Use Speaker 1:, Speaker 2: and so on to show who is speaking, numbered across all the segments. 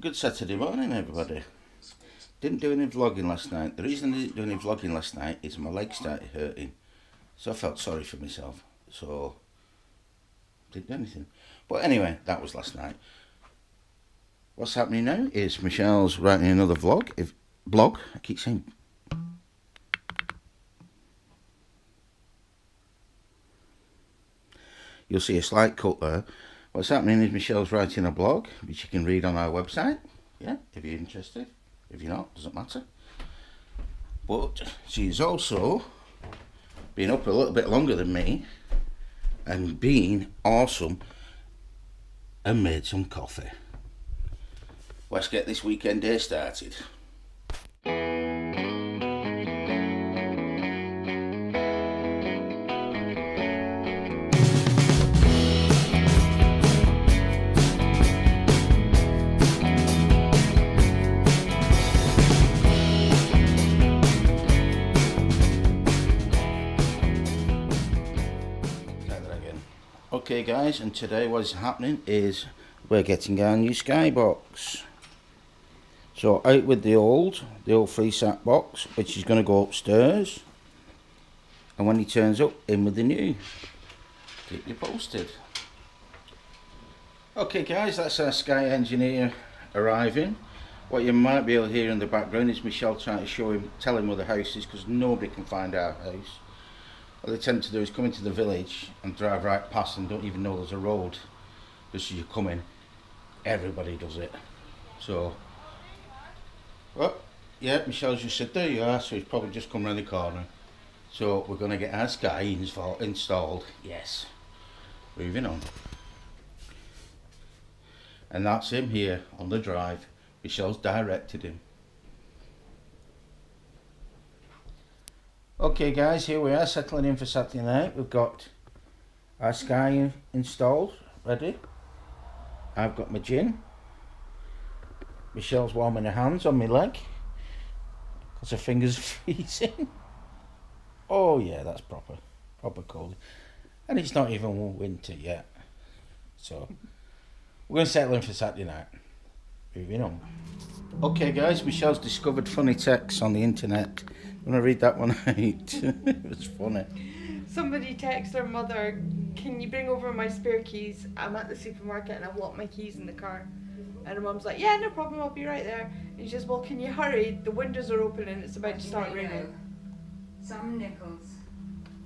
Speaker 1: Good Saturday morning, everybody. Didn't do any vlogging last night. The reason I didn't do any vlogging last night is my leg started hurting. So I felt sorry for myself. So, didn't do anything. But anyway, that was last night. What's happening now is Michelle's writing another blog. I keep saying. You'll see a slight cut there. What's happening is Michelle's writing a blog, which you can read on our website. Yeah, if you're interested. If you're not, doesn't matter. But she's also been up a little bit longer than me and been awesome and made some coffee. Let's get this weekend day started. Okay guys, and today what's happening is we're getting our new skybox. So out with the old 3-sat box, which is going to go upstairs, and when he turns up, in with the new. Keep you posted. Okay guys, that's our Sky Engineer arriving. What you might be able to hear in the background is Michelle trying to tell him where the house is, because nobody can find our house. What they tend to do is come into the village and drive right past and don't even know there's a road. Just as you come in, everybody does it. So, well, yeah, Michelle's just said, there you are, so he's probably just come round the corner. So we're going to get our Sky installed. Yes. Moving on. And that's him here on the drive. Michelle's directed him. Okay guys, here we are settling in for Saturday night. We've got our Sky installed, ready. I've got my gin. Michelle's warming her hands on my leg because her fingers are freezing. Oh yeah, that's proper cold. And it's not even winter yet. So, we're going to settle in for Saturday night. Moving on. Okay guys, Michelle's discovered funny texts on the internet. I'm going to read that one out. It was funny.
Speaker 2: Somebody texted her mother, can you bring over my spare keys? I'm at the supermarket and I've locked my keys in the car. And her mum's like, yeah, no problem, I'll be right there. And she says, well, can you hurry? The windows are open and it's about to start raining.
Speaker 3: Some Nichols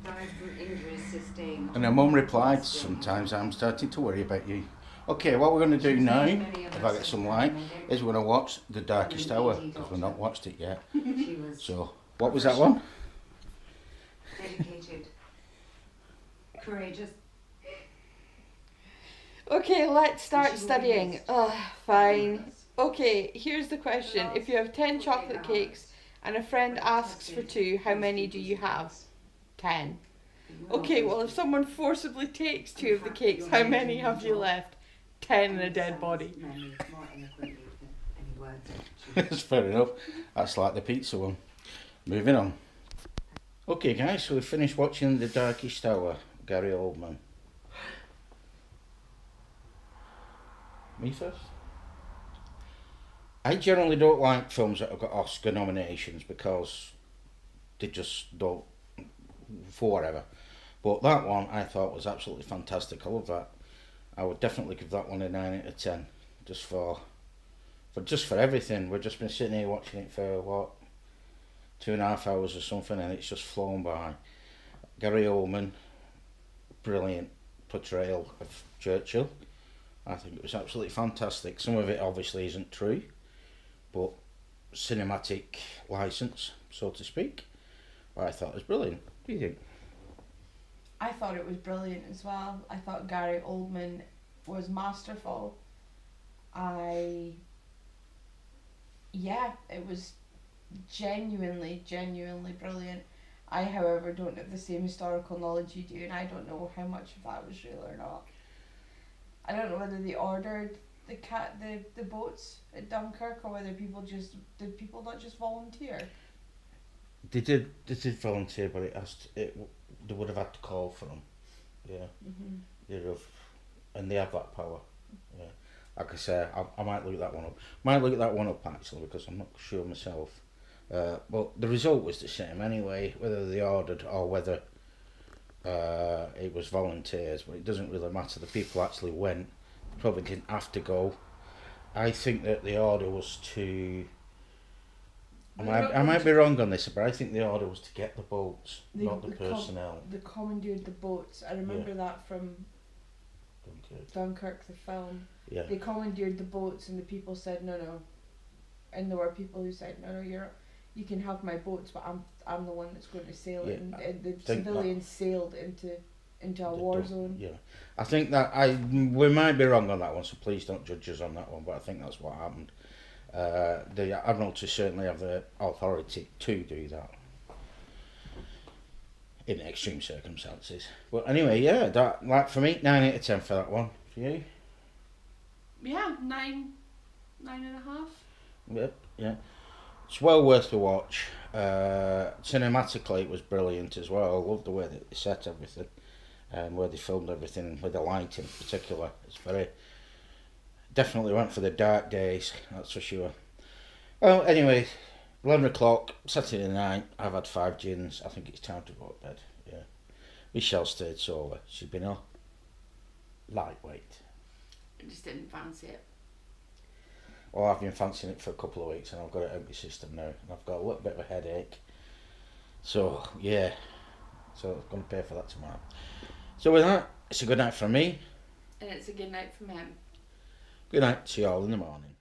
Speaker 3: died from injuries sustained.
Speaker 1: And her mum replied, sometimes I'm starting to worry about you. Okay, what we're going to do now, if I get some light, is we're going to watch The Darkest Hour, because we've not watched it yet. So, what was that one?
Speaker 3: Dedicated. Courageous.
Speaker 2: Okay, let's start studying. Fine. Okay, here's the question. If you have 10 chocolate cakes and a friend asks for 2, how many do you have? 10. Okay, well if someone forcibly takes 2 of the cakes, how many have you left? 10 and a dead body.
Speaker 1: That's fair enough. That's like the pizza one. Moving on. Okay guys, so we've finished watching The Darkest Hour, Gary Oldman. Me first? I generally don't like films that have got Oscar nominations because they just don't, for whatever. But that one I thought was absolutely fantastic. I love that. I would definitely give that one a 9 out of 10. Just for everything. We've just been sitting here watching it for what? 2.5 hours or something, and it's just flown by. Gary Oldman, brilliant portrayal of Churchill. I think it was absolutely fantastic. Some of it obviously isn't true, but cinematic license, so to speak. I thought it was brilliant. What do you think?
Speaker 2: I thought it was brilliant as well. I thought Gary Oldman was masterful. It was genuinely brilliant. I, however, don't have the same historical knowledge you do, and I don't know how much of that was real or not. I don't know whether they ordered the boats at Dunkirk or whether did people not just volunteer?
Speaker 1: They did volunteer, but they would have had to call for them. Yeah.
Speaker 2: Mm-hmm.
Speaker 1: They'd have, and they have that power. Yeah. like I say, I might look that one up. Might look that one up actually because I'm not sure myself. But the result was the same anyway, whether they ordered or whether it was volunteers. But it doesn't really matter. The people actually went. Probably didn't have to go. I think that the order was to. I might be wrong on this, but I think the order was to get the boats, not the personnel.
Speaker 2: They commandeered the boats. I remember that from Dunkirk, the film.
Speaker 1: Yeah.
Speaker 2: They commandeered the boats, and the people said no. And there were people who said no, you can have my boats, but I'm the one that's going to sail it. And the civilians sailed into a war zone. Yeah,
Speaker 1: I think that we might be wrong on that one, so please don't judge us on that one. But I think that's what happened. The Admiralty certainly have the authority to do that in extreme circumstances. But anyway, yeah, that, like for me, 9 out of 10 for that one. For you?
Speaker 2: Yeah, 9.5.
Speaker 1: Yep, yeah. It's well worth the watch. Cinematically, it was brilliant as well. I love the way that they set everything, and where they filmed everything with the light in particular. It's very definitely went for the dark days, that's for sure. Well, anyway, 11 o'clock, Saturday night, I've had 5 gins. I think it's time to go to bed, yeah. Chelle stayed sober. She's been a lightweight.
Speaker 2: I just didn't fancy it.
Speaker 1: Well, I've been fancying it for a couple of weeks and I've got it out of my system now. And I've got a little bit of a headache. So, yeah. So, I'm going to pay for that tomorrow. So with that, it's a good night from me.
Speaker 2: And it's a good night from him.
Speaker 1: Good night. See you all in the morning.